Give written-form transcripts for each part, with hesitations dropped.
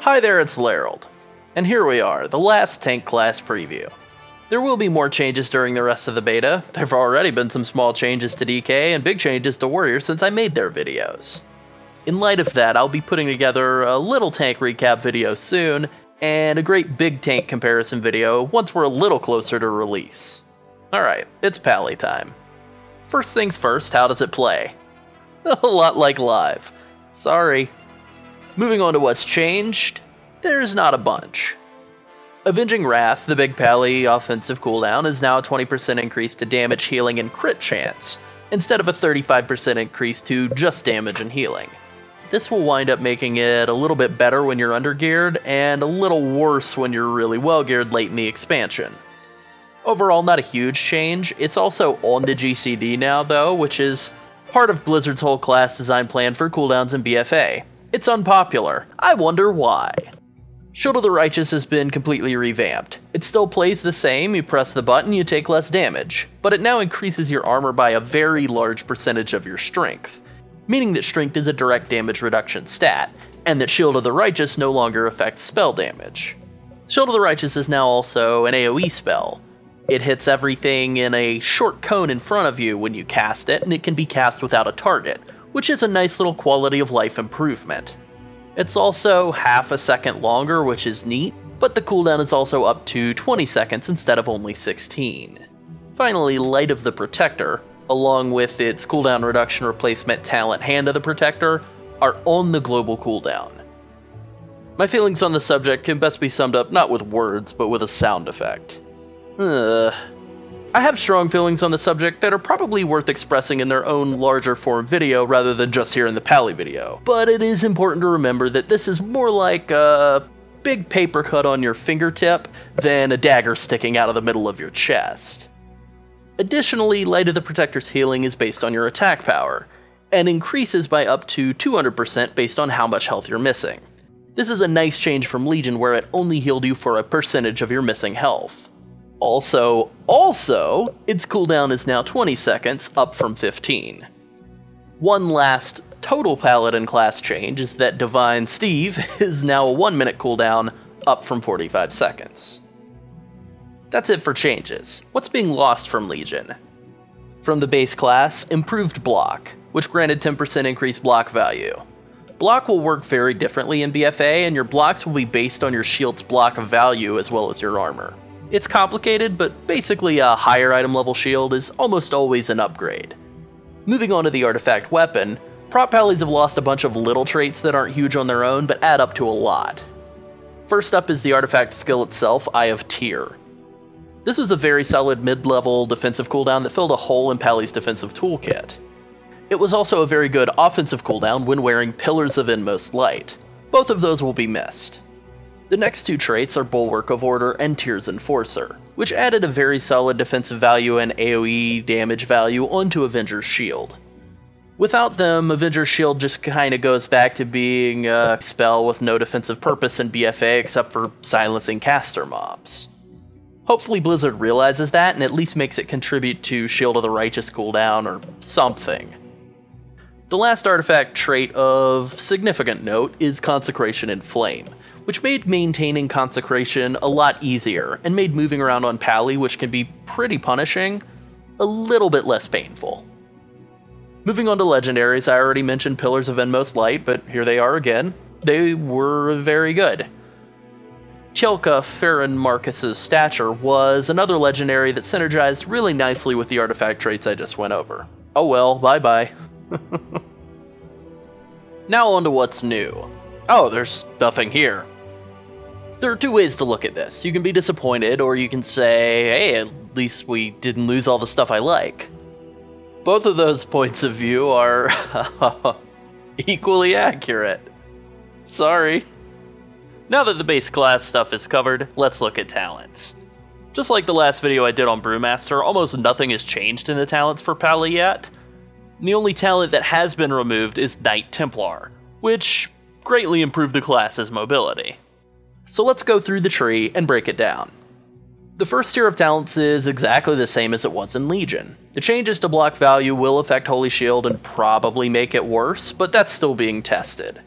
Hi there, it's Llarold. And here we are, the last tank class preview. There will be more changes during the rest of the beta. There have already been some small changes to DK and big changes to Warrior since I made their videos. In light of that, I'll be putting together a little tank recap video soon, and a great big tank comparison video once we're a little closer to release. Alright, it's Pally time. First things first, how does it play? A lot like live. Sorry. Moving on to what's changed, there's not a bunch. Avenging Wrath, the big Pally offensive cooldown, is now a 20% increase to damage, healing, and crit chance, instead of a 35% increase to just damage and healing. This will wind up making it a little bit better when you're under-geared, and a little worse when you're really well-geared late in the expansion. Overall, not a huge change. It's also on the GCD now, though, which is part of Blizzard's whole class design plan for cooldowns in BFA. It's unpopular. I wonder why. Shield of the Righteous has been completely revamped. It still plays the same, you press the button, you take less damage, but it now increases your armor by a very large percentage of your strength, meaning that strength is a direct damage reduction stat, and that Shield of the Righteous no longer affects spell damage. Shield of the Righteous is now also an AoE spell. It hits everything in a short cone in front of you when you cast it, and it can be cast without a target, which is a nice little quality of life improvement. It's also half a second longer, which is neat, but the cooldown is also up to 20 seconds instead of only 16. Finally, Light of the Protector, along with its cooldown reduction replacement talent Hand of the Protector, are on the global cooldown. My feelings on the subject can best be summed up not with words, but with a sound effect. I have strong feelings on the subject that are probably worth expressing in their own larger form video rather than just here in the Pally video, but it is important to remember that this is more like a big paper cut on your fingertip than a dagger sticking out of the middle of your chest. Additionally, Light of the Protector's healing is based on your attack power, and increases by up to 200% based on how much health you're missing. This is a nice change from Legion where it only healed you for a percentage of your missing health. Also, its cooldown is now 20 seconds, up from 15. One last total Paladin class change is that Divine Steve is now a 1 minute cooldown, up from 45 seconds. That's it for changes. What's being lost from Legion? From the base class, improved block, which granted 10% increased block value. Block will work very differently in BFA, and your blocks will be based on your shield's block value as well as your armor. It's complicated, but basically a higher item level shield is almost always an upgrade. Moving on to the artifact weapon, prop Pallies have lost a bunch of little traits that aren't huge on their own, but add up to a lot. First up is the artifact skill itself, Eye of Tyr. This was a very solid mid-level defensive cooldown that filled a hole in Pally's defensive toolkit. It was also a very good offensive cooldown when wearing Pillars of Inmost Light. Both of those will be missed. The next two traits are Bulwark of Order and Tyr's Enforcer, which added a very solid defensive value and AoE damage value onto Avenger's Shield. Without them, Avenger's Shield just kinda goes back to being a spell with no defensive purpose in BFA except for silencing caster mobs. Hopefully Blizzard realizes that and at least makes it contribute to Shield of the Righteous cooldown or something. The last artifact trait of significant note is Consecration in Flame, which made maintaining Consecration a lot easier, and made moving around on Pally, which can be pretty punishing, a little bit less painful. Moving on to legendaries, I already mentioned Pillars of Inmost Light, but here they are again. They were very good. Tjelka Farron Marcus's Stature was another legendary that synergized really nicely with the artifact traits I just went over. Oh well, bye-bye. Now on to what's new. Oh, there's nothing here. There are two ways to look at this. You can be disappointed, or you can say, hey, at least we didn't lose all the stuff I like. Both of those points of view are equally accurate. Sorry. Now that the base class stuff is covered, let's look at talents. Just like the last video I did on Brewmaster, almost nothing has changed in the talents for Pally yet. The only talent that has been removed is Knight Templar, which greatly improved the class's mobility. So let's go through the tree and break it down. The first tier of talents is exactly the same as it was in Legion. The changes to block value will affect Holy Shield and probably make it worse, but that's still being tested.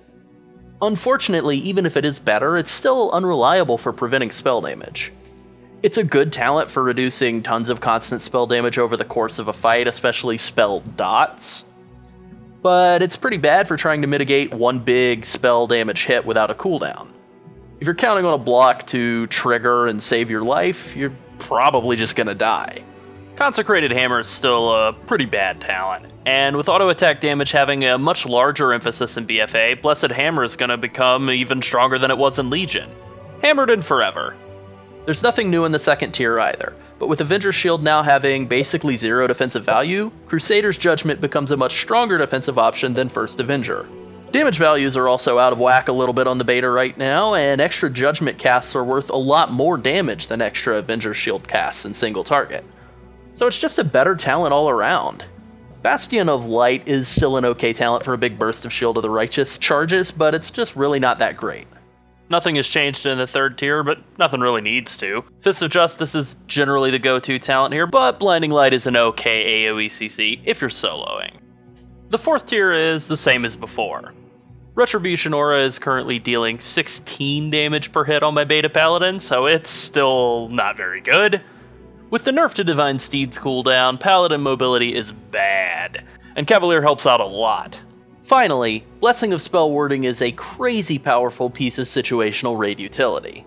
Unfortunately, even if it is better, it's still unreliable for preventing spell damage. It's a good talent for reducing tons of constant spell damage over the course of a fight, especially spell dots, but it's pretty bad for trying to mitigate one big spell damage hit without a cooldown. If you're counting on a block to trigger and save your life, you're probably just gonna die. Consecrated Hammer is still a pretty bad talent, and with auto attack damage having a much larger emphasis in BFA, Blessed Hammer is going to become even stronger than it was in Legion. Hammered in forever. There's nothing new in the second tier either, but with Avenger's Shield now having basically zero defensive value, Crusader's Judgment becomes a much stronger defensive option than First Avenger. Damage values are also out of whack a little bit on the beta right now, and extra Judgment casts are worth a lot more damage than extra Avenger's Shield casts in single target. So it's just a better talent all around. Bastion of Light is still an okay talent for a big burst of Shield of the Righteous charges, but it's just really not that great. Nothing has changed in the third tier, but nothing really needs to. Fist of Justice is generally the go-to talent here, but Blinding Light is an okay AoE CC if you're soloing. The fourth tier is the same as before. Retribution Aura is currently dealing 16 damage per hit on my beta Paladin, so it's still not very good. With the nerf to Divine Steed's cooldown, Paladin mobility is bad, and Cavalier helps out a lot. Finally, Blessing of Spell Wording is a crazy powerful piece of situational raid utility.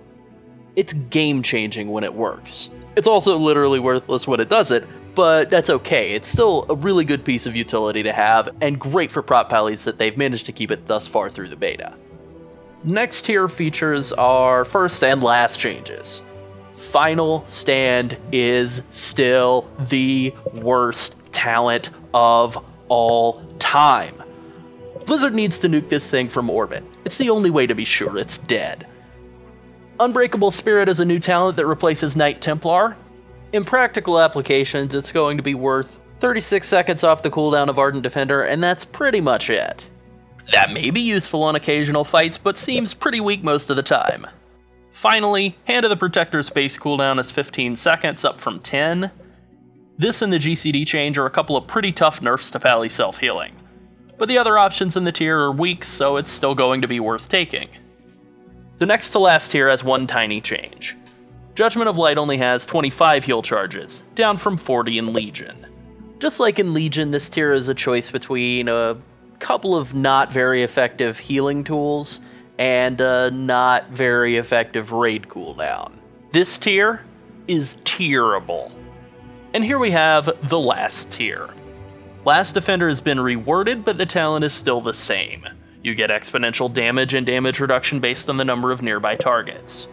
It's game-changing when it works. It's also literally worthless when it does it, but that's okay. It's still a really good piece of utility to have, and great for prop pallies that they've managed to keep it thus far through the beta. Next tier features are first and last changes. Final Stand is still the worst talent of all time. Blizzard needs to nuke this thing from orbit. It's the only way to be sure it's dead. Unbreakable Spirit is a new talent that replaces Knight Templar. In practical applications, it's going to be worth 36 seconds off the cooldown of Ardent Defender, and that's pretty much it. That may be useful on occasional fights, but seems pretty weak most of the time. Finally, Hand of the Protector's base cooldown is 15 seconds, up from 10. This and the GCD change are a couple of pretty tough nerfs to Pally self-healing. But the other options in the tier are weak, so it's still going to be worth taking. The next to last tier has one tiny change. Judgment of Light only has 25 heal charges, down from 40 in Legion. Just like in Legion, this tier is a choice between a couple of not very effective healing tools and a not very effective raid cooldown. This tier is tierable. And here we have the last tier. Last Defender has been reworded, but the talent is still the same. You get exponential damage and damage reduction based on the number of nearby targets.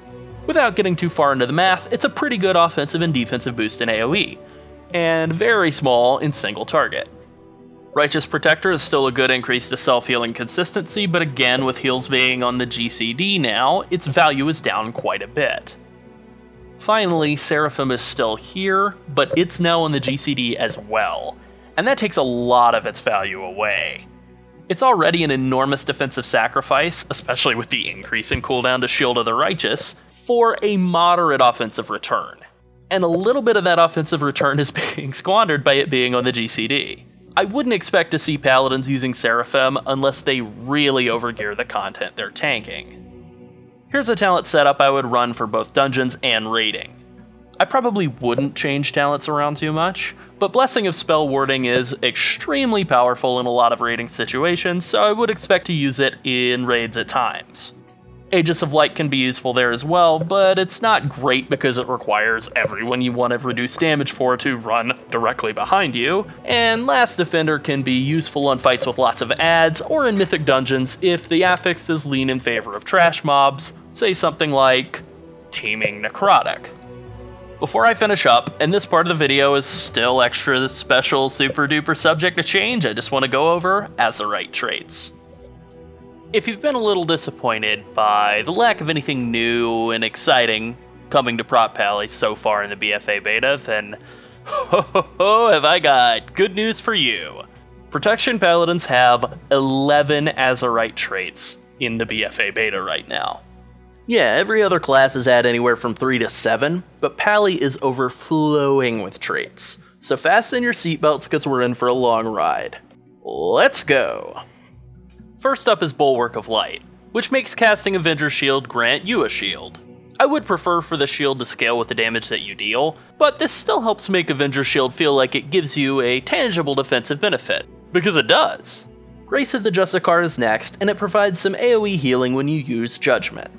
Without getting too far into the math, it's a pretty good offensive and defensive boost in AoE, and very small in single target. Righteous Protector is still a good increase to self-healing consistency, but again, with heals being on the GCD now, its value is down quite a bit. Finally, Seraphim is still here, but it's now on the GCD as well, and that takes a lot of its value away. It's already an enormous defensive sacrifice, especially with the increase in cooldown to Shield of the Righteous, for a moderate offensive return. And a little bit of that offensive return is being squandered by it being on the GCD. I wouldn't expect to see Paladins using Seraphim unless they really overgear the content they're tanking. Here's a talent setup I would run for both dungeons and raiding. I probably wouldn't change talents around too much, but Blessing of Spell Wording is extremely powerful in a lot of raiding situations, so I would expect to use it in raids at times. Aegis of Light can be useful there as well, but it's not great because it requires everyone you want to reduce damage for to run directly behind you, and Last Defender can be useful on fights with lots of adds, or in Mythic Dungeons if the affixes lean in favor of trash mobs, say something like Teeming Necrotic. Before I finish up, and this part of the video is still extra special super duper subject to change, I just want to go over Azerite traits. If you've been a little disappointed by the lack of anything new and exciting coming to Prop Pally so far in the BFA beta, then have I got good news for you. Protection Paladins have 11 Azerite traits in the BFA beta right now. Yeah, every other class has had anywhere from 3 to 7, but Pally is overflowing with traits. So fasten your seatbelts because we're in for a long ride. Let's go! First up is Bulwark of Light. which makes casting Avenger Shield grant you a shield. I would prefer for the shield to scale with the damage that you deal, but this still helps make Avenger Shield feel like it gives you a tangible defensive benefit, because it does. Grace of the Justicar is next, and it provides some AoE healing when you use Judgment.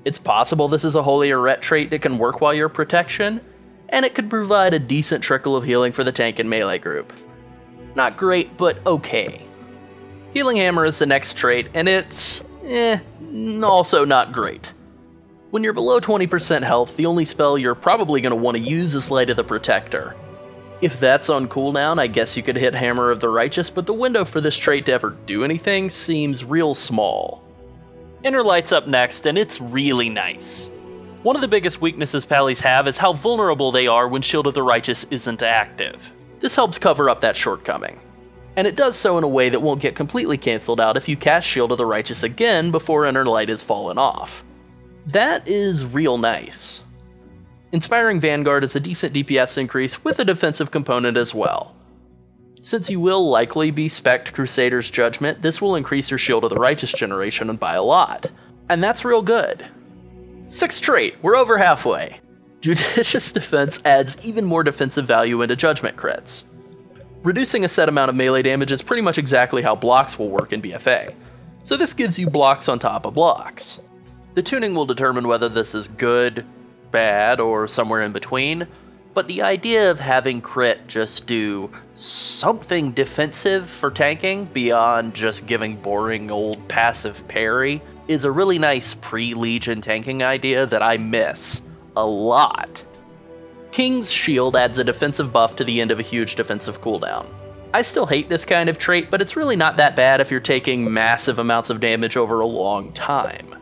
It's possible this is a Holy Arret trait that can work while you're Protection, and it could provide a decent trickle of healing for the tank and melee group. Not great, but okay. Healing Hammer is the next trait, and it's also not great. When you're below 20% health, the only spell you're probably going to want to use is Light of the Protector. If that's on cooldown, I guess you could hit Hammer of the Righteous, but the window for this trait to ever do anything seems real small. Inner Light's up next, and it's really nice. One of the biggest weaknesses Pallies have is how vulnerable they are when Shield of the Righteous isn't active. This helps cover up that shortcoming. And it does so in a way that won't get completely cancelled out if you cast Shield of the Righteous again before Inner Light has fallen off. That is real nice. Inspiring Vanguard is a decent DPS increase with a defensive component as well. Since you will likely be spec'd Crusader's Judgment, this will increase your Shield of the Righteous generation by a lot. And that's real good. Sixth trait, we're over halfway. Judicious Defense adds even more defensive value into Judgment crits. Reducing a set amount of melee damage is pretty much exactly how blocks will work in BFA, so this gives you blocks on top of blocks. The tuning will determine whether this is good, bad, or somewhere in between, but the idea of having crit just do something defensive for tanking beyond just giving boring old passive parry is a really nice pre-Legion tanking idea that I miss a lot. King's Shield adds a defensive buff to the end of a huge defensive cooldown. I still hate this kind of trait, but it's really not that bad if you're taking massive amounts of damage over a long time.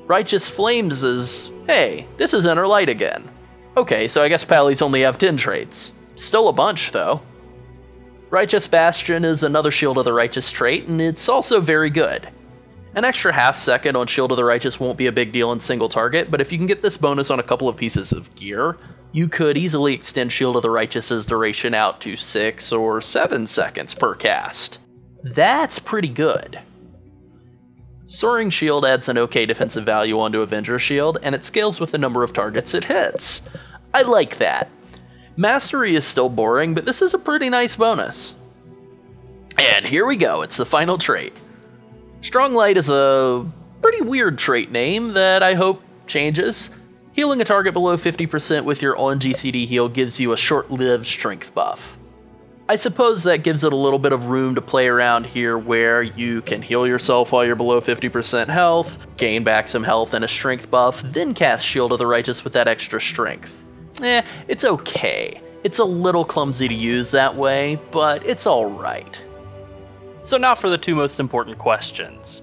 Righteous Flames is, hey, this is Inner Light again. Okay, so I guess Pallies only have 10 traits. Still a bunch, though. Righteous Bastion is another Shield of the Righteous trait, and it's also very good. An extra half second on Shield of the Righteous won't be a big deal in single target, but if you can get this bonus on a couple of pieces of gear, you could easily extend Shield of the Righteous's duration out to 6 or 7 seconds per cast. That's pretty good. Soaring Shield adds an okay defensive value onto Avenger Shield, and it scales with the number of targets it hits. I like that. Mastery is still boring, but this is a pretty nice bonus. And here we go, it's the final trait. Strong Light is a pretty weird trait name that I hope changes. Healing a target below 50% with your on GCD heal gives you a short-lived strength buff. I suppose that gives it a little bit of room to play around here where you can heal yourself while you're below 50% health, gain back some health and a strength buff, then cast Shield of the Righteous with that extra strength. It's okay. It's a little clumsy to use that way, but it's alright. So now for the two most important questions.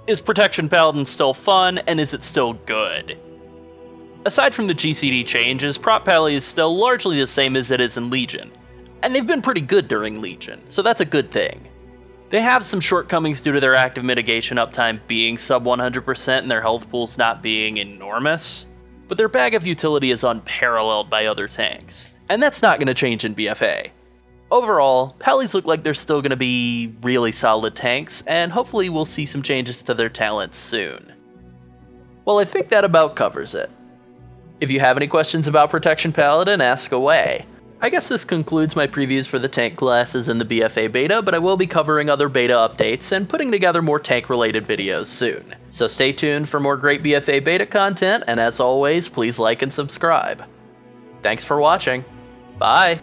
Is Protection Paladin still fun, and is it still good? Aside from the GCD changes, Prot Pally is still largely the same as it is in Legion. And they've been pretty good during Legion, so that's a good thing. They have some shortcomings due to their active mitigation uptime being sub 100% and their health pools not being enormous, but their bag of utility is unparalleled by other tanks, and that's not going to change in BFA. Overall, Pallies look like they're still going to be really solid tanks, and hopefully we'll see some changes to their talents soon. Well, I think that about covers it. If you have any questions about Protection Paladin, ask away. I guess this concludes my previews for the tank classes in the BFA beta, but I will be covering other beta updates and putting together more tank-related videos soon. So stay tuned for more great BFA beta content, and as always, please like and subscribe. Thanks for watching. Bye!